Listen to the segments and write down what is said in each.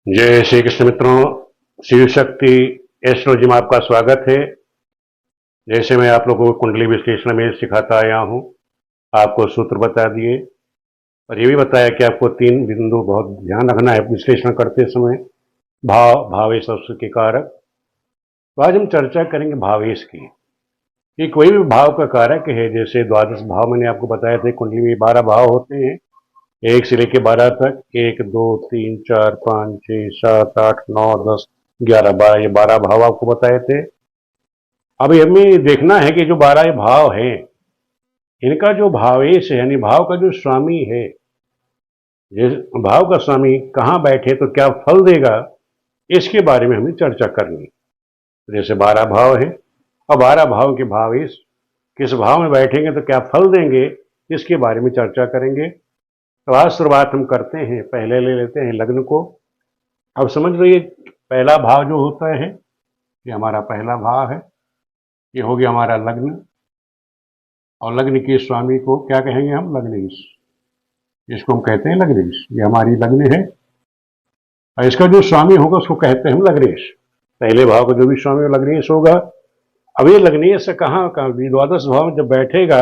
जय श्री कृष्ण मित्रों, शिव शक्ति एस्ट्रोलॉजी में आपका स्वागत है। जैसे मैं आप लोगों को कुंडली विश्लेषण में सिखाता आया हूँ, आपको सूत्र बता दिए और ये भी बताया कि आपको 3 बिंदु बहुत ध्यान रखना है विश्लेषण करते समय। भाव, भावेश और उसके कारक। तो आज हम चर्चा करेंगे भावेश की कि कोई भी भाव का कारक है। जैसे द्वादश भाव मैंने आपको बताया था, कुंडली में 12 भाव होते हैं, 1 से लेकर 12 तक। 1 2 3 4 5 6 7 8 9 10 11 12, ये 12 भाव आपको बताए थे। अभी हमें देखना है कि जो 12 भाव हैं, इनका जो भावेश है यानी भाव का जो स्वामी है, जिस भाव का स्वामी कहाँ बैठे तो क्या फल देगा, इसके बारे में हमें चर्चा करनी। जैसे 12 भाव है और 12 भाव के भावेश किस भाव में बैठेंगे तो क्या फल देंगे, इसके बारे में चर्चा करेंगे। तो आज शुरुआत हम करते हैं, पहले ले लेते हैं लग्न को। अब समझ लीजिए, पहला भाव जो होता है, ये हमारा पहला भाव है, ये हो गया हमारा लग्न। और लग्न के स्वामी को क्या कहेंगे हम? लग्नेश। इसको हम कहते हैं लग्नेश, ये हमारी लग्न है और इसका जो स्वामी होगा उसको कहते हैं हम लग्नेश। पहले भाव का जो भी स्वामी लग्नेश होगा। अब ये लग्नेश कहाँ कहाँ द्वादश भाव में जब बैठेगा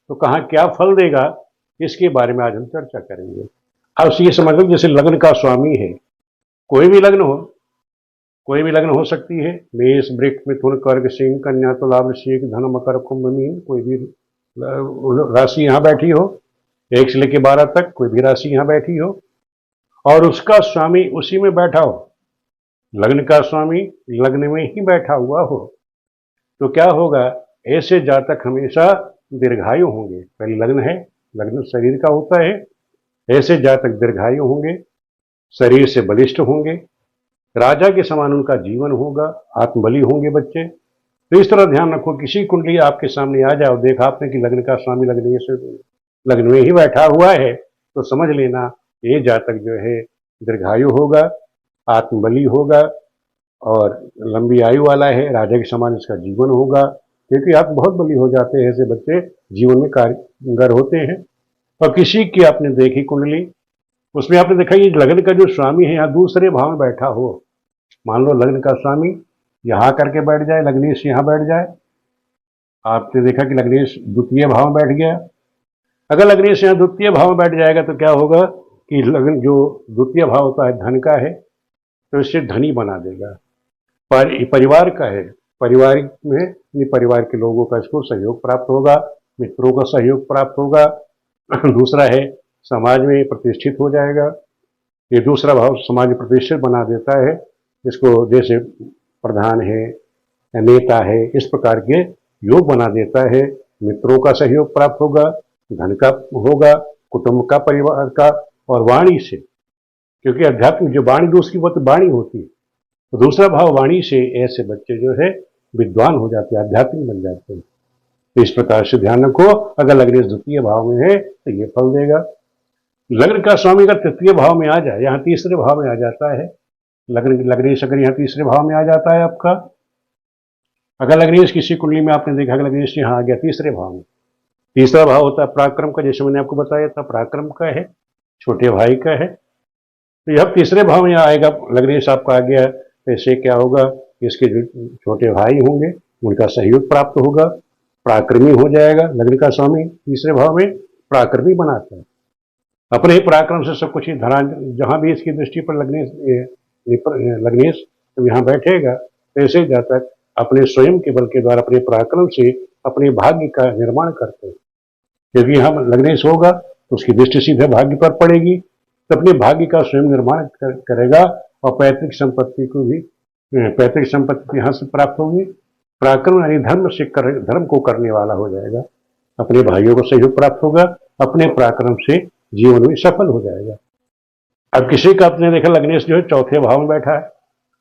तो कहाँ क्या फल देगा, इसके बारे में आज हम चर्चा करेंगे। अब ये समझ लो, जैसे लग्न का स्वामी है, कोई भी लग्न हो, कोई भी लग्न हो सकती है, मेष वृक्ष मिथुन कर्क सिंह कन्या तुला वृश्चिक धन मकर कुंभ मीन, कोई भी राशि यहाँ बैठी हो, 1 से लेकर 12 तक कोई भी राशि यहाँ बैठी हो और उसका स्वामी उसी में बैठा हो, लग्न का स्वामी लग्न में ही बैठा हुआ हो, तो क्या होगा? ऐसे जातक हमेशा दीर्घायु होंगे। पहले लग्न है, लग्न शरीर का होता है, ऐसे जातक दीर्घायु होंगे, शरीर से बलिष्ठ होंगे, राजा के समान उनका जीवन होगा, आत्मबली होंगे बच्चे। तो इस तरह ध्यान रखो, किसी कुंडली आपके सामने आ जाओ, देखा आपने कि लग्न का स्वामी लग्न में ही बैठा हुआ है, तो समझ लेना ये जातक जो है दीर्घायु होगा, आत्मबली होगा और लंबी आयु वाला है, राजा के समान इसका जीवन होगा। क्योंकि आप बहुत बली हो जाते हैं, ऐसे बच्चे जीवन में कारगर होते हैं। और किसी की आपने देखी कुंडली, उसमें आपने देखा ये लग्न का जो स्वामी है यहाँ दूसरे भाव में बैठा हो। मान लो लग्न का स्वामी यहाँ करके बैठ जाए, लग्नेश यहाँ बैठ जाए, आपने देखा कि लग्नेश द्वितीय भाव में बैठ गया। अगर लग्नेश यहाँ द्वितीय भाव में बैठ जाएगा तो क्या होगा कि लग्न जो द्वितीय भाव होता है धन का है, तो इससे धनी बना देगा। परिवार का है, परिवार में परिवार के लोगों का इसको सहयोग प्राप्त होगा, मित्रों का सहयोग प्राप्त होगा। दूसरा है समाज में प्रतिष्ठित हो जाएगा। ये दूसरा भाव समाज में प्रतिष्ठित बना देता है, इसको जैसे प्रधान है या नेता है, इस प्रकार के योग बना देता है। मित्रों का सहयोग प्राप्त होगा, धन का होगा, कुटुंब का, परिवार का और वाणी से, क्योंकि अध्यात्म जो वाणी दूसरी वो तो वाणी होती है, तो दूसरा भाव वाणी से ऐसे बच्चे जो है विद्वान हो जाते हैं, आध्यात्मिक बन जाते हैं। तो इस प्रकार से ध्यान रखो, अगर लग्नेश द्वितीय भाव में है तो ये फल देगा। लग्न का स्वामी अगर तृतीय भाव में आ जाए, यहाँ तीसरे भाव में आ जाता है, लग्नेश अगर यहाँ तीसरे भाव में आ जाता है आपका, अगर लग्नेश किसी कुंडली में आपने देखा कि लग्नेश यहाँ आ गया तीसरे भाव में, तीसरा भाव होता है पराक्रम का, जैसे मैंने आपको बताया था पराक्रम का है, छोटे भाई का है। तो यह तीसरे भाव में आएगा, लग्नेश आपका आ गया, तो इससे क्या होगा? इसके जो छोटे भाई होंगे उनका सहयोग प्राप्त होगा, पराक्रमी हो जाएगा। लग्न का स्वामी तीसरे भाव में पराक्रमी बनाता है, अपने ही पराक्रम से सब कुछ ही धरा, जहां भी इसकी दृष्टि पर लग्नेश तो यहाँ बैठेगा, तो ऐसे जातक अपने स्वयं के बल के द्वारा अपने पराक्रम से अपने भाग्य का निर्माण करते हैं। क्योंकि यहाँ लग्नेश होगा तो उसकी दृष्टि सीधे भाग्य पर पड़ेगी, तो अपने भाग्य का स्वयं निर्माण करेगा और पैतृक संपत्ति को भी, पैतृक संपत्ति यहाँ से प्राप्त होगी। पराक्रम यानी धर्म को करने वाला हो जाएगा, अपने भाइयों को सहयोग प्राप्त होगा, अपने पराक्रम से जीवन में सफल हो जाएगा। अब किसी का आपने देखा लग्नेश जो है चौथे भाव में बैठा है,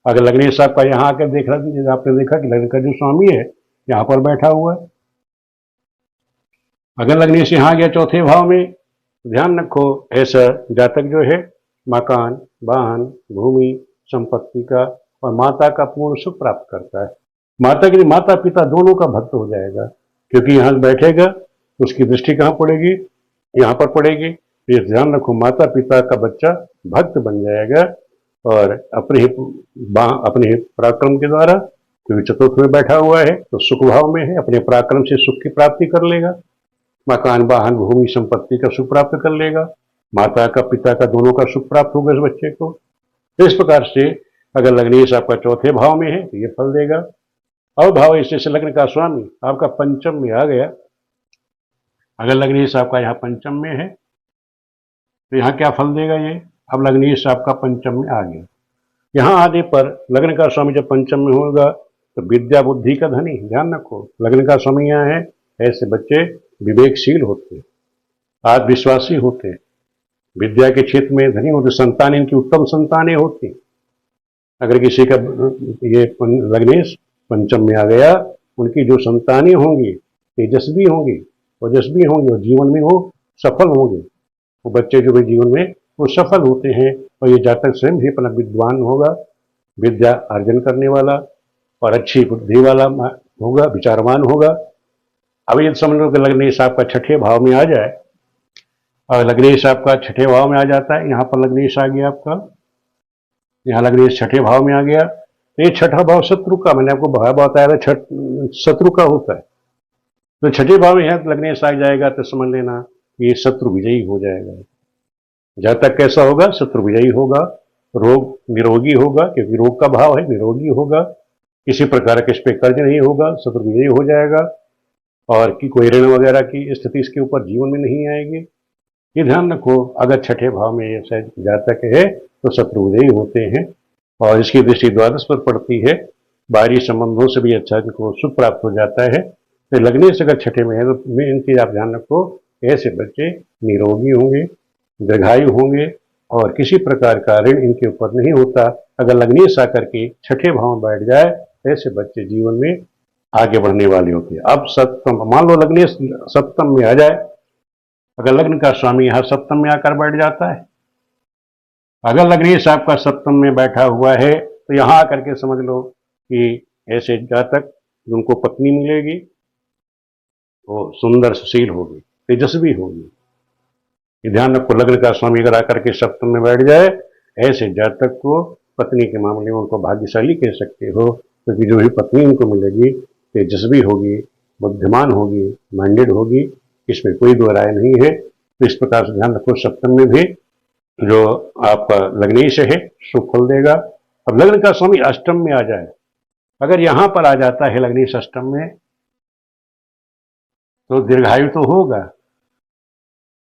अगर लग्नेश आपका यहाँ आकर देख रहा है, आपने देखा कि लग्न का जो स्वामी है यहाँ पर बैठा हुआ है, अगर लग्नेश यहाँ गया चौथे भाव में, ध्यान रखो ऐसा जातक जो है मकान, वाहन, भूमि, संपत्ति का और माता का पूर्ण सुख प्राप्त करता है। माता के लिए माता पिता दोनों का भक्त हो जाएगा, क्योंकि यहाँ बैठेगा उसकी दृष्टि कहाँ पड़ेगी? यहाँ पर पड़ेगी। ये ध्यान रखो, माता पिता का बच्चा भक्त बन जाएगा और अपने पराक्रम के द्वारा, क्योंकि चतुर्थ में बैठा हुआ है तो सुख भाव में है, अपने पराक्रम से सुख की प्राप्ति कर लेगा, मकान वाहन भूमि संपत्ति का सुख प्राप्त कर लेगा, माता का पिता का दोनों का सुख प्राप्त होगा इस बच्चे को। तो इस प्रकार से अगर लग्नेश आपका चौथे भाव में है तो ये फल देगा। और भाव ऐसे से लग्न का स्वामी आपका पंचम में आ गया, अगर लग्नेश आपका यहाँ पंचम में है तो यहाँ क्या फल देगा ये। अब लग्नेश आपका पंचम में आ गया, यहाँ आने पर लग्न का स्वामी जब पंचम में होगा तो विद्या बुद्धि का धनी, ध्यान रखो लग्न का स्वामी यहाँ है, ऐसे बच्चे विवेकशील होते, आत्मविश्वासी होते, विद्या के क्षेत्र में धनी होते, संतान इनकी उत्तम संतानें होती। अगर किसी का ये लग्नेश पंचम में आ गया, उनकी जो संतानें होंगी तेजस्वी होंगी, ओजस्वी होंगी और जीवन में वो सफल होंगे। वो बच्चे जो भी जीवन में वो सफल होते हैं, और ये जातक स्वयं भी अपना विद्वान होगा, विद्या अर्जन करने वाला और अच्छी बुद्धि वाला होगा, विचारवान होगा। अब ये समझ लो कि लग्नेश आपका छठे भाव में आ जाए, और लग्नेश आपका छठे भाव में आ जाता है, यहाँ पर लग्नेश आ गया आपका, यहाँ लग्नेश छठे भाव में आ गया, तो ये छठा भाव शत्रु का, मैंने आपको भाव बताया था शत्रु का होता है। तो छठे भाव में यहाँ लग्नेश आ जाएगा तो समझ लेना ये शत्रु विजयी हो जाएगा। जब तक कैसा होगा, शत्रु विजयी होगा, रोग निरोगी होगा, क्योंकि रोग का भाव है, निरोगी होगा, किसी प्रकार के इस पे कर्ज नहीं होगा, शत्रु विजयी हो जाएगा, और कि कोई ऋण वगैरह की स्थिति इसके ऊपर जीवन में नहीं आएगी। ये ध्यान रखो, अगर छठे भाव में ये जातक है तो शत्रु विजयी होते हैं, और इसकी दृष्टि द्वादश पर पड़ती है, बाहरी संबंधों से भी अच्छा इनको सुख प्राप्त हो जाता है। तो लग्नेश अगर छठे में है तो इन चीज आप ध्यान रखो, ऐसे बच्चे निरोगी होंगे, दीर्घायु होंगे, और किसी प्रकार का ऋण इनके ऊपर नहीं होता। अगर लग्नेश आकर के छठे भाव में बैठ जाए तो ऐसे बच्चे जीवन में आगे बढ़ने वाले होते हैं। अब सप्तम, मान लो लग्नेश सप्तम में आ जाए, अगर लग्न का स्वामी यहाँ सप्तम में आकर बैठ जाता है, अगर लग्नेश आपका सप्तम में बैठा हुआ है तो यहाँ आकर के समझ लो कि ऐसे जातक उनको पत्नी मिलेगी, वो सुंदर सुशील होगी, तेजस्वी होगी। ये ध्यान रखो, लग्न का स्वामी अगर आकर के सप्तम में बैठ जाए, ऐसे जातक को पत्नी के मामले में उनको भाग्यशाली कह सकते हो, क्योंकि जो भी पत्नी उनको मिलेगी तेजस्वी होगी, बुद्धिमान होगी, माइंडेड होगी, इसमें कोई दो राय नहीं है। तो इस प्रकार से ध्यान रखो, सप्तम में भी जो आपका लग्नेश है सुख फल देगा। अब लग्न का स्वामी अष्टम में आ जाए, अगर यहां पर आ जाता है लग्नेश अष्टम में, तो दीर्घायु तो होगा,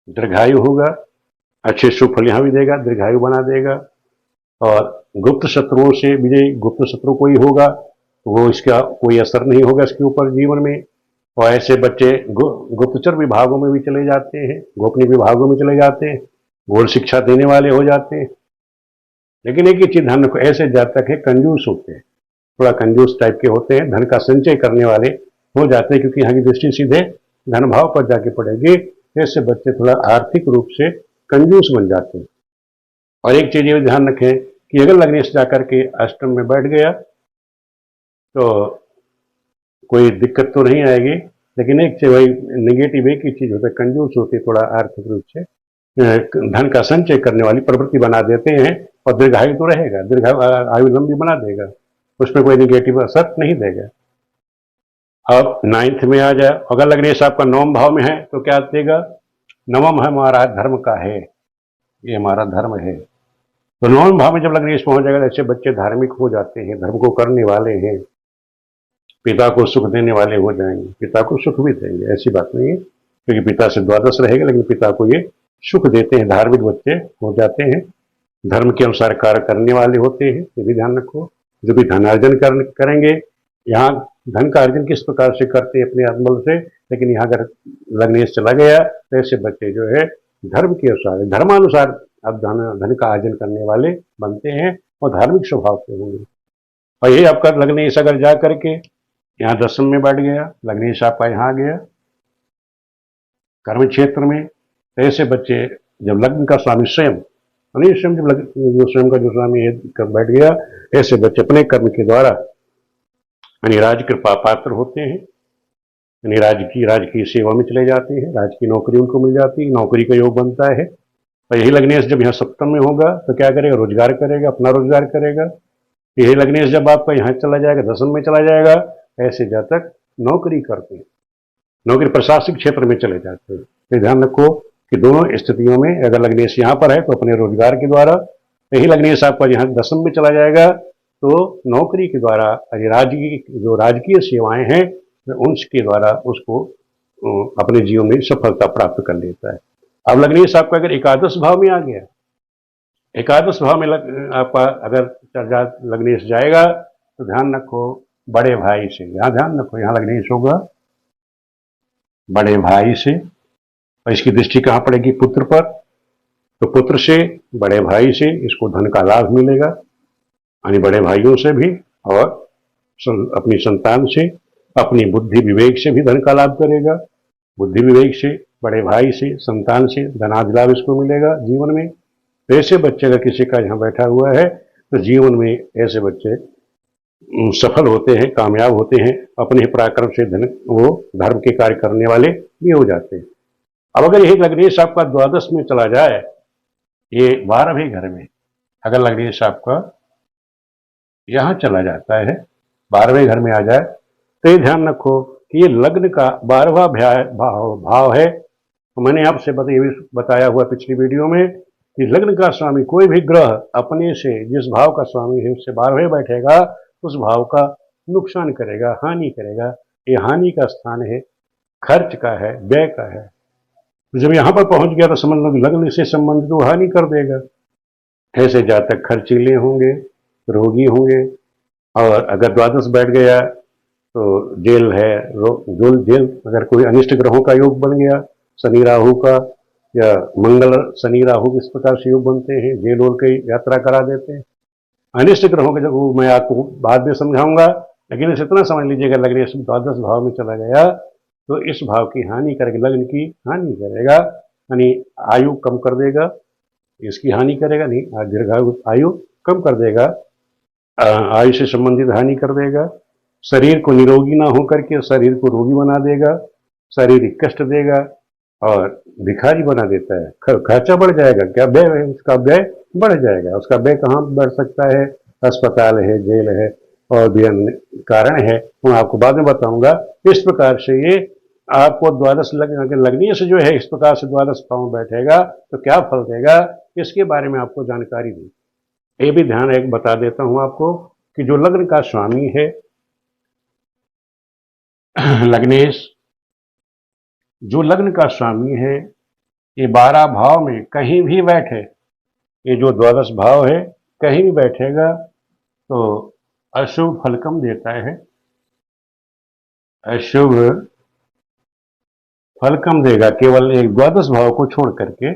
दीर्घायु होगा, अच्छे सुख फल यहां भी देगा, दीर्घायु बना देगा, और गुप्त शत्रुओं से विजय, गुप्त शत्रु कोई होगा वो इसका कोई असर नहीं होगा इसके ऊपर जीवन में। और ऐसे बच्चे गुप्तचर विभागों में भी चले जाते हैं, गोपनीय विभागों में चले जाते हैं, गोल शिक्षा देने वाले हो जाते हैं। लेकिन एक ही चीज ध्यान रखो, ऐसे जातक है कंजूस होते हैं, थोड़ा कंजूस टाइप के होते हैं, धन का संचय करने वाले हो जाते हैं, क्योंकि यहाँ की दृष्टि सीधे धन भाव पर जाके पड़ेगी। ऐसे बच्चे थोड़ा आर्थिक रूप से कंजूस बन जाते हैं। और एक चीज ये ध्यान रखें कि अगर लग्नेश जाकर के अष्टम में बैठ गया तो कोई दिक्कत तो नहीं आएगी, लेकिन एक चीज वही निगेटिव एक ही चीज होता है, कंजूस होती, थोड़ा आर्थिक रूप से धन का संचय करने वाली प्रवृत्ति बना देते हैं, और दीर्घायु तो रहेगा, दीर्घायु लंबी बना देगा, उसमें कोई निगेटिव असर नहीं देगा। अब नाइन्थ में आ जाए, अगर लग्नेश आपका नवम भाव में है तो क्या देगा, नवम है हमारा धर्म का है, ये हमारा धर्म है। तो नवम भाव में जब लग्नेश पहुंच जाएगा, ऐसे बच्चे धार्मिक हो जाते हैं, धर्म को करने वाले हैं, पिता को सुख देने वाले हो जाएंगे, पिता को सुख भी देंगे, ऐसी बात नहीं है, क्योंकि पिता से द्वादश रहेगा, लेकिन पिता को ये सुख देते हैं, धार्मिक बच्चे हो जाते हैं, धर्म के अनुसार कार्य करने वाले होते हैं। ये भी ध्यान रखो, जो भी धनार्जन करेंगे, यहाँ धन का अर्जन किस प्रकार से करते हैं, अपने आत्मबल से, लेकिन यहाँ अगर लग्नेश चला गया तो ऐसे बच्चे जो है धर्म के अनुसार, धर्मानुसार अब धन का अर्जन करने वाले बनते हैं, और धार्मिक स्वभाव के होंगे। और यही आपका लग्नेश अगर जा करके यहाँ दसम में बैठ गया, लग्नेश आपका यहाँ आ गया कर्म क्षेत्र में, तो ऐसे बच्चे जब लग्न का स्वामी स्वयं स्वयं जब जो स्वयं का जो स्वामी है बैठ गया, ऐसे बच्चे अपने कर्म के द्वारा राज कृपा पात्र होते हैं, राज की सेवा में चले जाते हैं, राज की नौकरी उनको मिल जाती है, नौकरी का योग बनता है, और यही लग्नेश जब यहाँ सप्तम में होगा तो क्या करेगा, रोजगार करेगा, अपना रोजगार करेगा। यही लग्नेश जब आपका यहाँ चला जाएगा, दसम में चला जाएगा, ऐसे जातक नौकरी करते हैं, नौकरी प्रशासनिक क्षेत्र में चले जाते हैं। तो ध्यान रखो कि दोनों स्थितियों में अगर लग्नेश यहाँ पर है तो अपने रोजगार के द्वारा, यही लग्नेश आपका यहाँ दसम में चला जाएगा तो नौकरी के द्वारा, जो राजकीय सेवाएं हैं उनके द्वारा उसको अपने जीवन में सफलता प्राप्त कर लेता है। अब लग्नेश आपका अगर एकादश भाव में आ गया, एकादश भाव में आपका अगर लग्नेश जाएगा तो ध्यान रखो बड़े भाई से, यहाँ ध्यान रखो, यहाँ लग्नेश होगा बड़े भाई से, और इसकी दृष्टि कहाँ पड़ेगी, पुत्र पर। तो पुत्र से, बड़े भाई से इसको धन का लाभ मिलेगा, यानी बड़े भाइयों से भी और अपनी संतान से, अपनी बुद्धि विवेक से भी धन का लाभ करेगा। बुद्धि विवेक से, बड़े भाई से, संतान से धनादि लाभ इसको मिलेगा जीवन में। तो ऐसे बच्चे अगर किसी का यहाँ बैठा हुआ है तो जीवन में ऐसे बच्चे सफल होते हैं, कामयाब होते हैं, अपने पराक्रम से वो धर्म के कार्य करने वाले भी हो जाते हैं। अब अगर यही लग्नेश आपका द्वादश में चला जाए, ये 12वें घर में अगर लग्नेश आपका यहाँ चला जाता है, 12वें घर में आ जाए, तो ये ध्यान रखो कि ये लग्न का 12वां भाव है। तो मैंने आपसे बताया हुआ पिछली वीडियो में कि लग्न का स्वामी कोई भी ग्रह अपने से जिस भाव का स्वामी है उससे 12वें बैठेगा, उस भाव का नुकसान करेगा, हानि करेगा। ये हानि का स्थान है, खर्च का है, व्यय का है। तो जब यहाँ पर पहुंच गया तो समझ लो लग्न से संबंधित वो हानि कर देगा। ऐसे जातक खर्चीले होंगे, रोगी होंगे, और अगर द्वादश बैठ गया तो जेल है, जेल अगर कोई अनिष्ट ग्रहों का योग बन गया, शनि राहु का या मंगल शनि राहु इस प्रकार से योग बनते हैं, जेल ओल की यात्रा करा देते हैं। अनिष्ट ग्रहों के जब मैं आपको बाद में समझाऊंगा, लेकिन इसे इतना समझ लीजिएगा लग्नेश द्वादश भाव में चला गया तो इस भाव की हानि करेगा, लग्न की हानि करेगा, यानी आयु कम कर देगा, इसकी हानि करेगा नहीं, दीर्घायु आयु कम कर देगा, आयु से संबंधित हानि कर देगा, शरीर को निरोगी ना होकर के शरीर को रोगी बना देगा, शारीरिक कष्ट देगा और भिखारी बना देता है। खर्चा बढ़ जाएगा, क्या व्यय है उसका, व्यय बढ़ जाएगा। उसका व्यय कहाँ बढ़ सकता है, अस्पताल है, जेल है और भी अन्य कारण है, मैं आपको बाद में बताऊंगा। इस प्रकार से ये आपको द्वादश लग्नेश जो है इस प्रकार से द्वादश भाव में बैठेगा तो क्या फल देगा, इसके बारे में आपको जानकारी दी। ये भी ध्यान एक बता देता हूं आपको कि जो लग्न का स्वामी है लग्नेश, जो लग्न का स्वामी है ये 12 भाव में कहीं भी बैठे, ये जो द्वादश भाव है कहीं भी बैठेगा तो अशुभ फल कम देता है, अशुभ फल कम देगा। केवल एक द्वादश भाव को छोड़ करके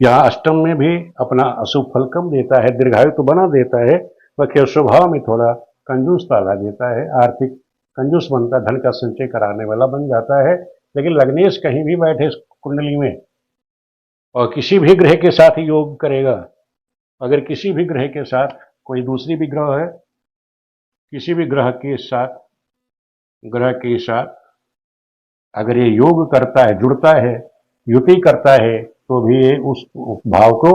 यहाँ अष्टम में भी अपना अशुभ फल कम देता है, दीर्घायु तो बना देता है, बाकी स्वभाव में थोड़ा कंजूसता ला देता है, आर्थिक कंजूस बनता, धन का संचय कराने वाला बन जाता है। लेकिन लग्नेश कहीं भी बैठे इस कुंडली में और किसी भी ग्रह के साथ योग करेगा, अगर किसी भी ग्रह के साथ कोई दूसरी भी ग्रह है, किसी भी ग्रह के साथ अगर ये योग करता है, जुड़ता है, युति करता है, तो भी ये उस भाव को,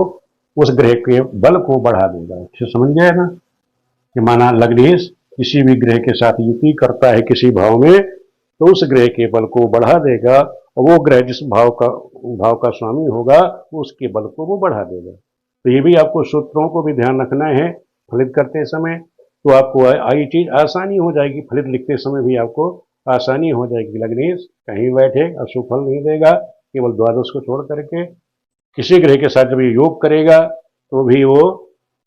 उस ग्रह के बल को बढ़ा देगा। समझ गए ना कि माना लग्नेश किसी भी ग्रह के साथ युति करता है किसी भाव में तो उस ग्रह के बल को बढ़ा देगा, और वो ग्रह जिस भाव का स्वामी होगा उसके बल को वो बढ़ा देगा। तो ये भी आपको सूत्रों को भी ध्यान रखना है फलित करते समय, तो आपको आई चीज आसानी हो जाएगी, फलित लिखते समय भी आपको आसानी हो जाएगी। लग्नेश कहीं बैठे अशुभ फल नहीं देगा, केवल द्वादश को छोड़ करके किसी ग्रह के साथ जब ये योग करेगा तो भी वो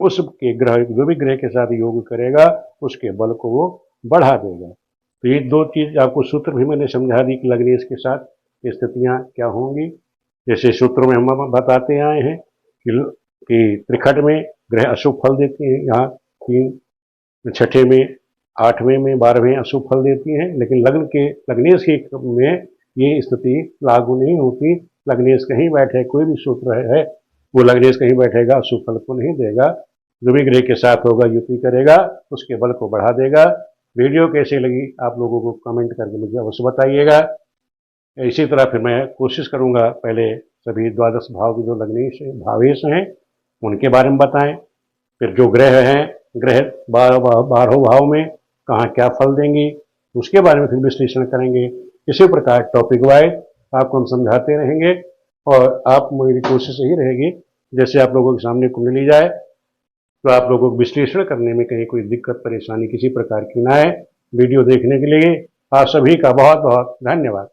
उसके ग्रह, जो भी ग्रह के साथ योग करेगा उसके बल को वो बढ़ा देगा। तो ये दो चीज आपको सूत्र भी मैंने समझा दी कि लग्नेश के साथ स्थितियां क्या होंगी। जैसे सूत्र में हम बताते आए हैं कि त्रिखट में ग्रह अशुभ फल देते हैं, यहाँ 3 छठे में, 8वें में, 12वें अशुभ फल देती हैं, लेकिन लग्नेश के में ये स्थिति लागू नहीं होती। लग्नेश कहीं बैठे, कोई भी सूत्र है वो लग्नेश कहीं बैठेगा अशुभ फल को नहीं देगा, जो भी ग्रह के साथ होगा युति करेगा उसके बल को बढ़ा देगा। वीडियो कैसे लगी आप लोगों को कमेंट करके मुझे अवश्य बताइएगा। इसी तरह फिर मैं कोशिश करूंगा पहले सभी द्वादश भाव के जो लग्नेश भावेश हैं उनके बारे में बताएं। फिर जो ग्रह हैं, ग्रह 12 भाव में कहाँ क्या फल देंगे उसके बारे में फिर विश्लेषण करेंगे। इसी प्रकार टॉपिक वाइज आपको हम समझाते रहेंगे और आप मेरी कोशिश यही रहेगी जैसे आप लोगों के सामने कुंडली जाए तो आप लोगों को विश्लेषण करने में कहीं कोई दिक्कत परेशानी किसी प्रकार की ना आए। वीडियो देखने के लिए आप सभी का बहुत बहुत धन्यवाद।